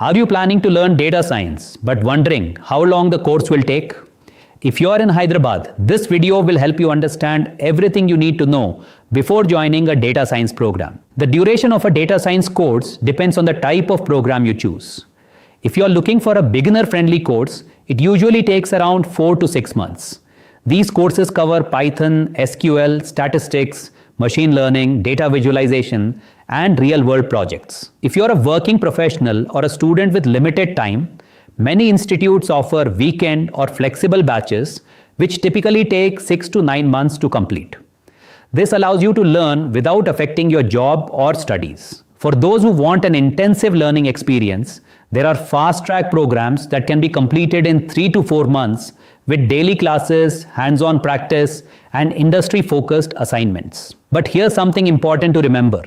Are you planning to learn data science but wondering how long the course will take? If you are in Hyderabad, this video will help you understand everything you need to know before joining a data science program. The duration of a data science course depends on the type of program you choose. If you are looking for a beginner-friendly course, it usually takes around 4 to 6 months. These courses cover Python, SQL, statistics, machine learning, data visualization, and real-world projects. If you're a working professional or a student with limited time, many institutes offer weekend or flexible batches, which typically take 6 to 9 months to complete. This allows you to learn without affecting your job or studies. For those who want an intensive learning experience, there are fast-track programs that can be completed in 3 to 4 months with daily classes, hands-on practice, and industry-focused assignments. But here's something important to remember.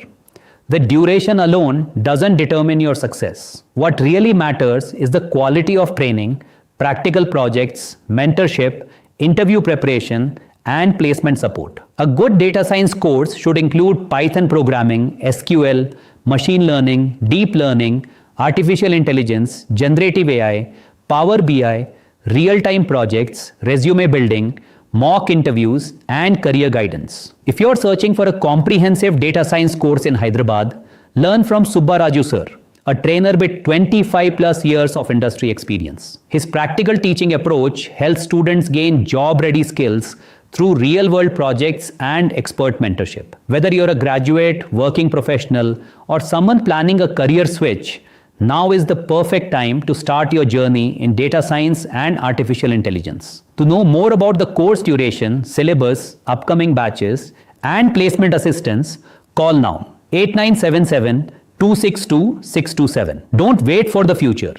The duration alone doesn't determine your success. What really matters is the quality of training, practical projects, mentorship, interview preparation, and placement support. A good data science course should include Python programming, SQL, machine learning, deep learning, artificial intelligence, generative AI, Power BI, real-time projects, resume building, mock interviews, and career guidance. If you're searching for a comprehensive data science course in Hyderabad, learn from Subba Raju Sir, a trainer with 25 plus years of industry experience. His practical teaching approach helps students gain job-ready skills through real-world projects and expert mentorship. Whether you're a graduate, working professional, or someone planning a career switch, now is the perfect time to start your journey in data science and artificial intelligence. To know more about the course duration, syllabus, upcoming batches, and placement assistance, call now 8977 262 627. Don't wait for the future.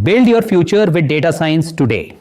Build your future with data science today.